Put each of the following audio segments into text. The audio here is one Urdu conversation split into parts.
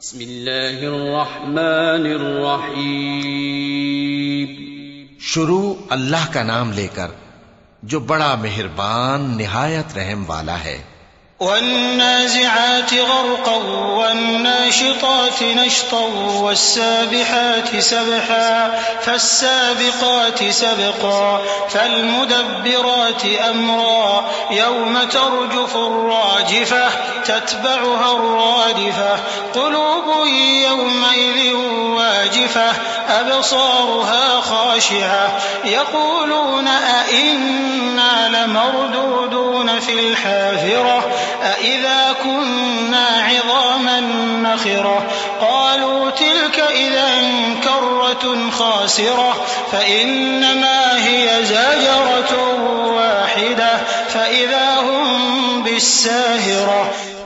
بسم اللہ الرحمن الرحیم۔ شروع اللہ کا نام لے کر جو بڑا مہربان نہایت رحم والا ہے۔ والنازعات غرقا والناشطات نشطا والسابحات سبحا فالسابقات سبقا فالمدبرات أمرا يوم ترجف الراجفة تتبعها الرادفة قلوب يومئذ واجفة أبصارها خاشعة يقولون أئنا لمردودون في الحافرة أإذا كنا عظاما نخرة قالوا تلك إذا كرة خاسرة فإنما هي زجرة واحدة فإذا هم بالساهرة۔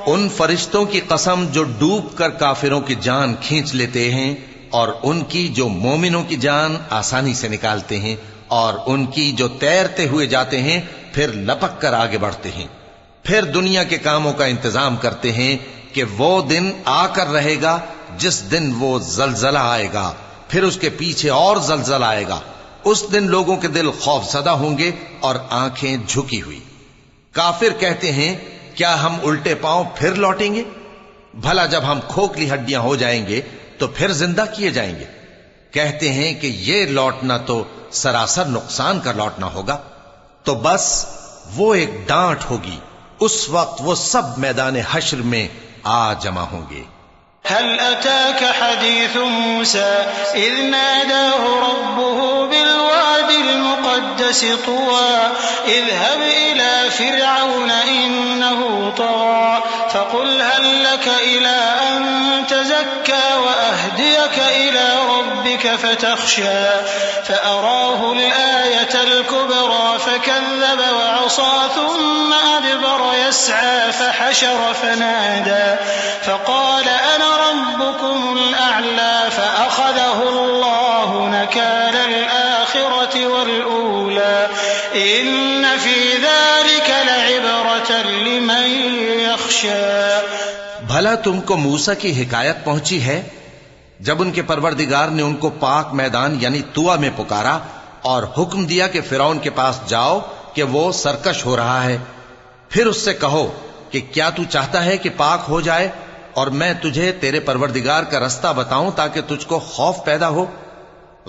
ان فرشتوں کی قسم جو ڈوب کر کافروں کی جان کھینچ لیتے ہیں اور ان کی جو مومنوں کی جان آسانی سے نکالتے ہیں اور ان کی جو تیرتے ہوئے جاتے ہیں پھر لپک کر آگے بڑھتے ہیں، پھر دنیا کے کاموں کا انتظام کرتے ہیں کہ وہ دن آ کر رہے گا جس دن وہ زلزلہ آئے گا، پھر اس کے پیچھے اور زلزلہ آئے گا۔ اس دن لوگوں کے دل خوف زدہ ہوں گے اور آنکھیں جھکی ہوئی۔ کافر کہتے ہیں کیا ہم الٹے پاؤں پھر لوٹیں گے؟ بھلا جب ہم کھوکھلی ہڈیاں ہو جائیں گے تو پھر زندہ کیے جائیں گے؟ کہتے ہیں کہ یہ لوٹنا تو سراسر نقصان کا لوٹنا ہوگا۔ تو بس وہ ایک ڈانٹ ہوگی، اس وقت وہ سب میدان حشر میں آ جمع ہوں گے۔ هل أتاك حديث موسى إذ ناداه ربه بالواد المقدس طوى اذهب إلى فرعون إنه طغى فقل هل لك إلى أن تزكى وأهديك إلى ربك فتخشى فأراه الآية الكبرى فكذب وعصى ثم أدبر يسعى فحشر فنادى فقال أنا ربكم الأعلى فأخذه الله نكال الآخرة والأولى إن في ذلك لعبرة لمن يخشى۔ بھلا تم کو موسیٰ کی حکایت پہنچی ہے جب ان کے پروردگار نے ان کو پاک میدان یعنی طویٰ میں پکارا اور حکم دیا کہ فرعون کے پاس جاؤ کہ وہ سرکش ہو رہا ہے، پھر اس سے کہو کہ کیا تو چاہتا ہے کہ پاک ہو جائے اور میں تجھے تیرے پروردگار کا رستہ بتاؤں تاکہ تجھ کو خوف پیدا ہو؟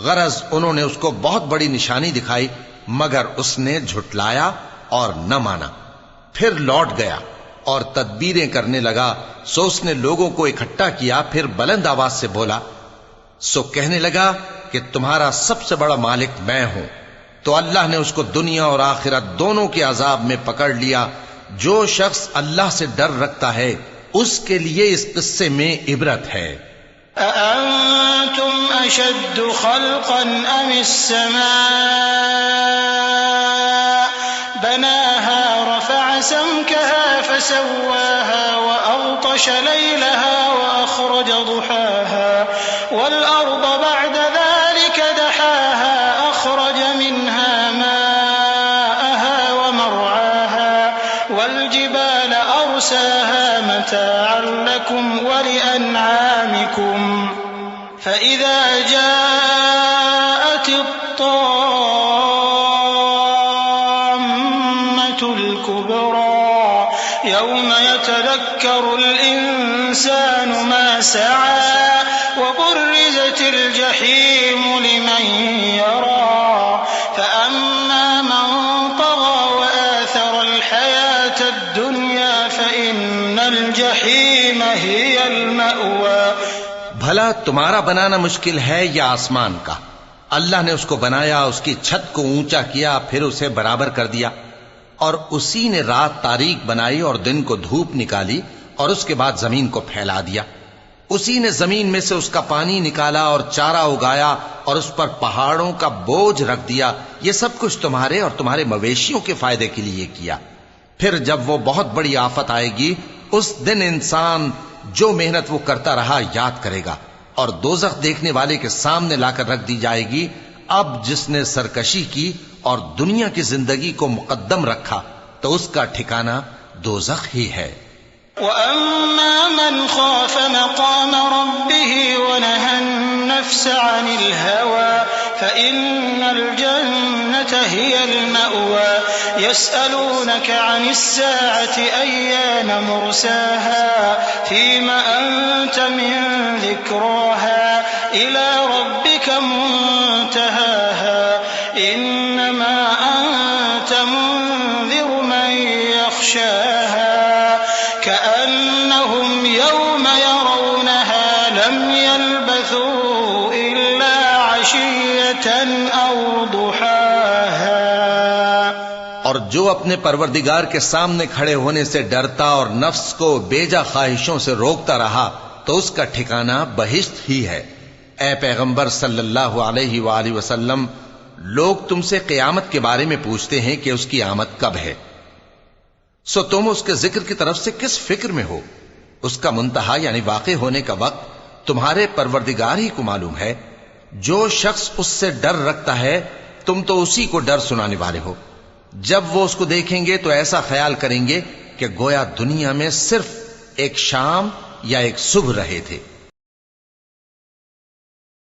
غرض انہوں نے اس کو بہت بڑی نشانی دکھائی مگر اس نے جھٹلایا اور نہ مانا، پھر لوٹ گیا اور تدبیریں کرنے لگا۔ سو اس نے لوگوں کو اکٹھا کیا، پھر بلند آواز سے بولا، سو کہنے لگا کہ تمہارا سب سے بڑا مالک میں ہوں۔ تو اللہ نے اس کو دنیا اور آخرت دونوں کے عذاب میں پکڑ لیا۔ جو شخص اللہ سے ڈر رکھتا ہے اس کے لیے اس قصے میں عبرت ہے۔ أأنتم أشد خلقا أم السماء بناها رفع سمكها فسواها وأغطش ليلها وأخرج ضحاها والأرض بعد ذلك دحاها أخرج منها ماءها ومرعاها والجبال أرساها متاعا لكم ولأنعامكم فإذا جاءت الطامة الكبرى يوم يتذكر الإنسان ما سعى وبرزت الجحيم لمن يرى فأما من طغى وآثر الحياة الدنيا فإن الجحيم هي المأوى۔ بھلا تمہارا بنانا مشکل ہے یا آسمان کا؟ اللہ نے اس کو بنایا، اس کی چھت کو اونچا کیا، پھر اسے برابر کر دیا، اور اسی نے رات تاریک بنائی اور دن کو دھوپ نکالی، اور اس کے بعد زمین کو پھیلا دیا۔ اسی نے زمین میں سے اس کا پانی نکالا اور چارہ اگایا اور اس پر پہاڑوں کا بوجھ رکھ دیا۔ یہ سب کچھ تمہارے اور تمہارے مویشیوں کے فائدے کے لیے کیا۔ پھر جب وہ بہت بڑی آفت آئے گی اس دن انسان جو محنت وہ کرتا رہا یاد کرے گا، اور دوزخ دیکھنے والے کے سامنے لا کر رکھ دی جائے گی۔ اب جس نے سرکشی کی اور دنیا کی زندگی کو مقدم رکھا تو اس کا ٹھکانہ دوزخ ہی ہے۔ وَأَمَّا مَنْ خَافَ مَقَامَ النفس عن الهوى فإن الجنة هي المأوى يسألونك عن الساعة أيان مرساها فيم أنت من ذكراها إلى ربك منتهاها إنما أنت منذر من يخشاها كأنهم يوم يرونها لم يلبثوا إلا عشية أو ضحاها. اور جو اپنے پروردگار کے سامنے کھڑے ہونے سے ڈرتا اور نفس کو بیجا خواہشوں سے روکتا رہا تو اس کا ٹھکانہ بہشت ہی ہے. اے پیغمبر صلی اللہ علیہ وآلہ وسلم، لوگ تم سے قیامت کے بارے میں پوچھتے ہیں کہ اس کی آمد کب ہے، سو تم اس کے ذکر کی طرف سے کس فکر میں ہو؟ اس کا منتہا یعنی واقع ہونے کا وقت تمہارے پروردگار ہی کو معلوم ہے. جو شخص اس سے ڈر رکھتا ہے تم تو اسی کو ڈر سنانے والے ہو. جب وہ اس کو دیکھیں گے تو ایسا خیال کریں گے کہ گویا دنیا میں صرف ایک شام یا ایک صبح رہے تھے.